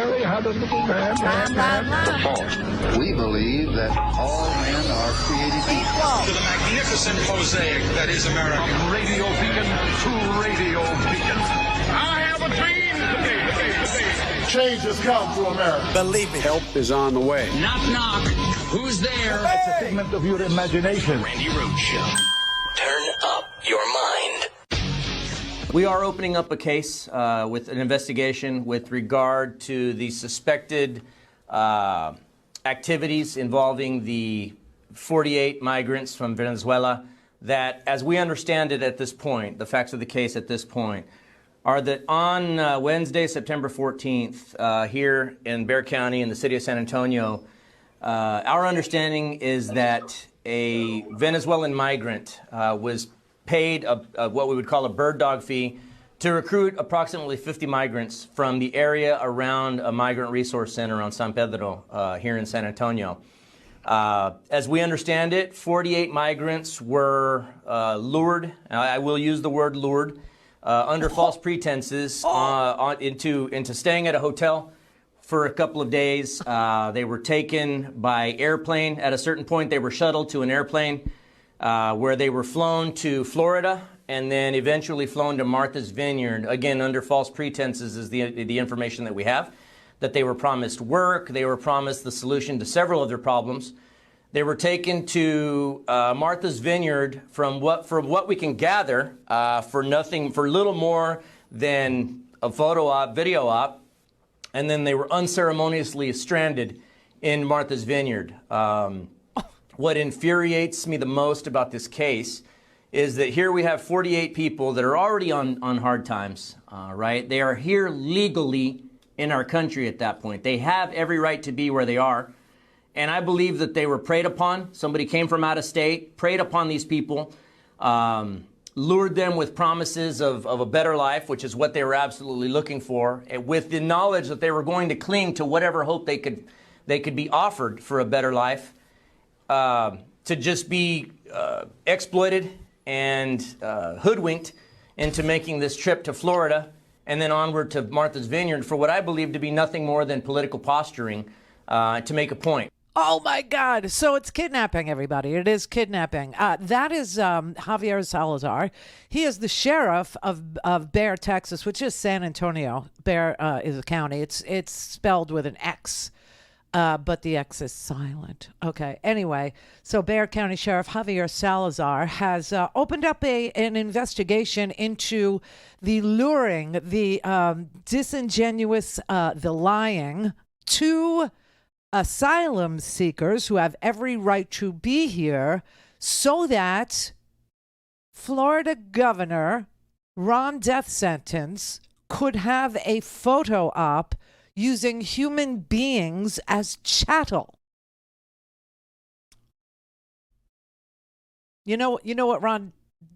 high-little man. False. We believe that all men are created equal. To the magnificent mosaic that is America. From radio beacon to radio beacon. I have a dream. Change has come to America. Believe me. Help is on the way. Knock, knock. Who's there? It's a figment of your imagination. Randi Rhodes Show. Turn up your mind. We are opening up a case with an investigation with regard to the suspected activities involving the 48 migrants from Venezuela that, as we understand it at this point, the facts of the case at this point, are that on Wednesday, September 14th, here in Bexar County in the city of San Antonio, our understanding is that a Venezuelan migrant was paid what we would call a bird dog fee to recruit approximately 50 migrants from the area around a migrant resource center on San Pedro here in San Antonio. As we understand it, 48 migrants were lured, I will use the word lured, under false pretenses into staying at a hotel for a couple of days. They were taken by airplane. At a certain point, they were shuttled to an airplane where they were flown to Florida and then eventually flown to Martha's Vineyard, again, under false pretenses is the information that we have, that they were promised work, they were promised the solution to several of their problems. They were taken to Martha's Vineyard from what we can gather for little more than a photo op, video op, and then they were unceremoniously stranded in Martha's Vineyard. What infuriates me the most about this case is that here we have 48 people that are already on hard times, right? They are here legally in our country at that point. They have every right to be where they are. And I believe that they were preyed upon. Somebody came from out of state, preyed upon these people, lured them with promises of a better life, which is what they were absolutely looking for, with the knowledge that they were going to cling to whatever hope they could be offered for a better life, to just be exploited and hoodwinked into making this trip to Florida and then onward to Martha's Vineyard for what I believe to be nothing more than political posturing to make a point. Oh, my God. So it's kidnapping, everybody. It is kidnapping. That is Javier Salazar. He is the sheriff of Bexar, Texas, which is San Antonio. Bexar is a county. It's spelled with an X, but the X is silent. Okay. Anyway, so Bexar County Sheriff Javier Salazar has opened up an investigation into the luring, the disingenuous, the lying to asylum seekers who have every right to be here so that Florida Governor Ron DeSantis could have a photo op using human beings as chattel. You know what Ron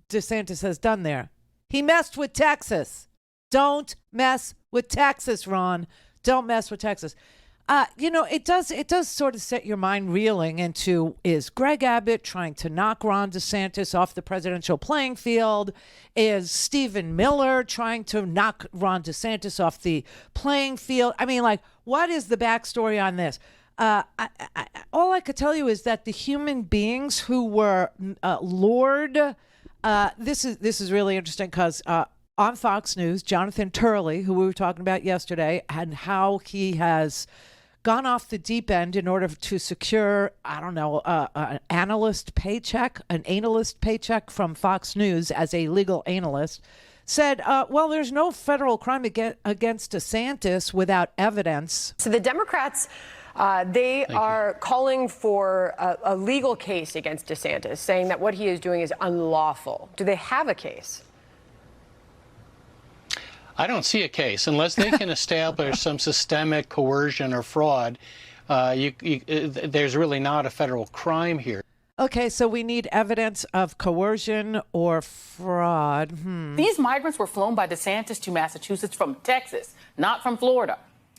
DeSantis has done there? He messed with Texas. Don't mess with Texas, Ron. Don't mess with Texas. It does sort of set your mind reeling into, is Greg Abbott trying to knock Ron DeSantis off the presidential playing field? Is Stephen Miller trying to knock Ron DeSantis off the playing field? I mean, like, what is the backstory on this? All I could tell you is that the human beings who were lured, this is really interesting because on Fox News, Jonathan Turley, who we were talking about yesterday, and how he has gone off the deep end in order to secure, an analyst paycheck from Fox News as a legal analyst, said, well, there's no federal crime against DeSantis without evidence. So the Democrats, they are calling for a legal case against DeSantis, saying that what he is doing is unlawful. Do they have a case? I don't see a case unless they can establish some systemic coercion or fraud. There's really not a federal crime here. Okay, so we need evidence of coercion or fraud. These migrants were flown by DeSantis to Massachusetts from Texas, not from Florida,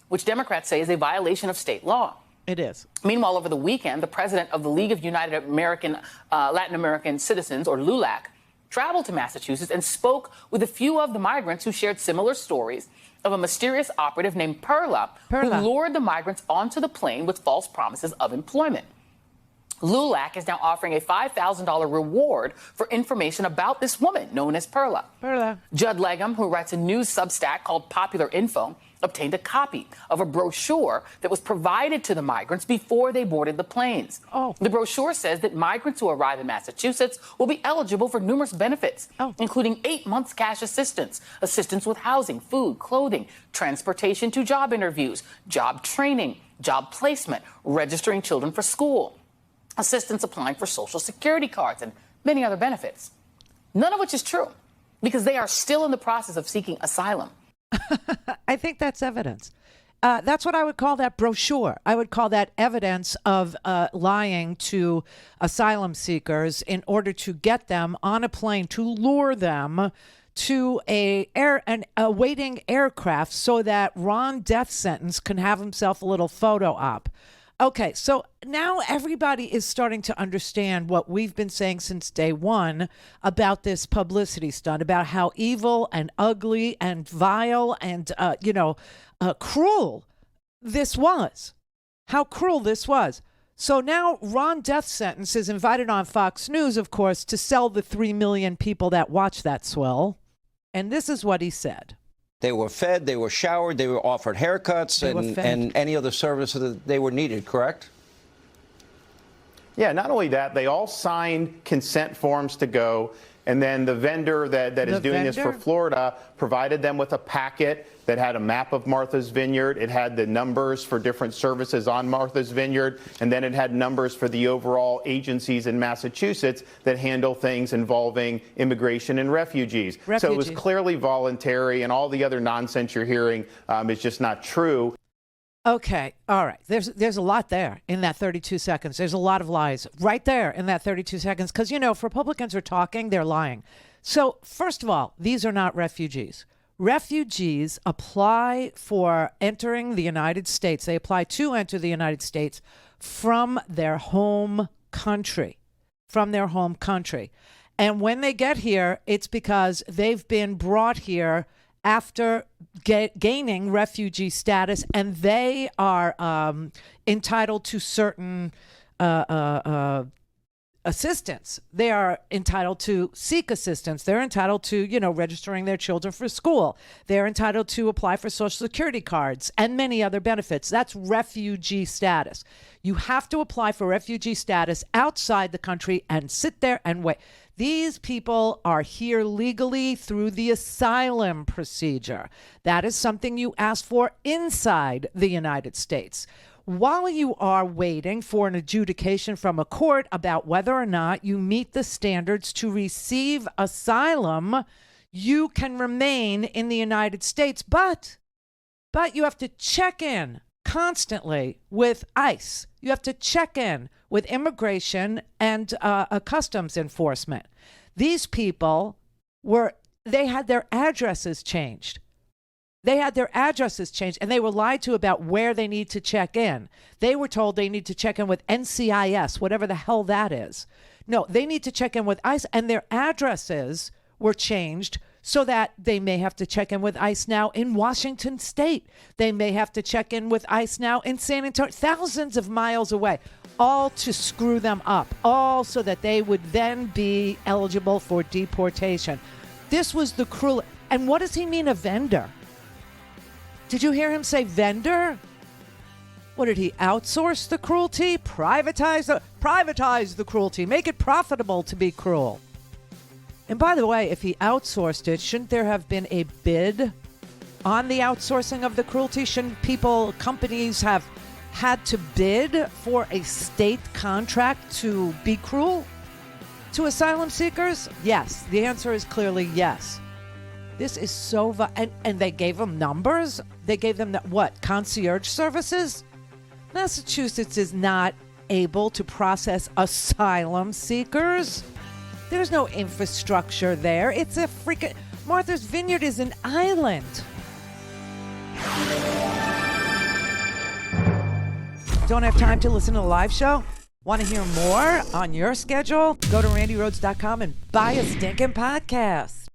which Democrats say is a violation of state law. It is. Meanwhile, over the weekend, the president of the League of United Latin American Citizens, or LULAC, traveled to Massachusetts and spoke with a few of the migrants who shared similar stories of a mysterious operative named Perla, who lured the migrants onto the plane with false promises of employment. LULAC is now offering a $5,000 reward for information about this woman known as Perla. Judd Legum, who writes a news Substack called Popular Info, obtained a copy of a brochure that was provided to the migrants before they boarded the planes. The brochure says that migrants who arrive in Massachusetts will be eligible for numerous benefits, including 8 months cash assistance, assistance with housing, food, clothing, transportation to job interviews, job training, job placement, registering children for school, assistance applying for Social Security cards, and many other benefits. None of which is true, because they are still in the process of seeking asylum. I think that's evidence. That's what I would call that brochure. I would call that evidence of lying to asylum seekers in order to get them on a plane, to lure them to an awaiting aircraft so that Ron Death Sentence can have himself a little photo op. Okay, so now everybody is starting to understand what we've been saying since day one about this publicity stunt, about how evil and ugly and vile and, cruel this was. How cruel this was. So now Ron Death Sentence is invited on Fox News, of course, to sell the 3 million people that watch that swill. And this is what he said. They were fed, they were showered, they were offered haircuts and any other services that they were needed, correct? Yeah, not only that, they all signed consent forms to go. And then the vendor that is doing this for Florida provided them with a packet that had a map of Martha's Vineyard. It had the numbers for different services on Martha's Vineyard. And then it had numbers for the overall agencies in Massachusetts that handle things involving immigration and refugees. So it was clearly voluntary, and all the other nonsense you're hearing is just not true. Okay, all right. There's a lot there in that 32 seconds. There's a lot of lies right there in that 32 seconds because, if Republicans are talking, they're lying. So, first of all, these are not refugees. Refugees apply for entering the United States. They apply to enter the United States from their home country, And when they get here, it's because they've been brought here after gaining refugee status, and they are entitled to certain assistance. They are entitled to seek assistance. They're entitled to, registering their children for school. They're entitled to apply for Social Security cards and many other benefits. That's refugee status. You have to apply for refugee status outside the country and sit there and wait. These people are here legally through the asylum procedure. That is something you ask for inside the United States. While you are waiting for an adjudication from a court about whether or not you meet the standards to receive asylum, you can remain in the United States, but you have to check in constantly with ICE. You have to check in with immigration and customs enforcement. These people they had their addresses changed. And they were lied to about where they need to check in. They were told they need to check in with NCIS, whatever the hell that is. No, they need to check in with ICE, and their addresses were changed so that they may have to check in with ICE now in Washington State. They may have to check in with ICE now in San Antonio, thousands of miles away, all to screw them up, all so that they would then be eligible for deportation. This was the cruel. And what does he mean, a vendor? Did you hear him say vendor? What did he outsource the cruelty? Privatize the cruelty. Make it profitable to be cruel. And by the way, if he outsourced it, shouldn't there have been a bid on the outsourcing of the cruelty? Shouldn't companies have had to bid for a state contract to be cruel to asylum seekers? Yes. The answer is clearly yes. This is so and they gave them numbers? They gave them concierge services? Massachusetts is not able to process asylum seekers. There's no infrastructure there. It's a freaking... Martha's Vineyard is an island. Don't have time to listen to the live show? Want to hear more on your schedule? Go to randyrhodes.com and buy a stinking podcast.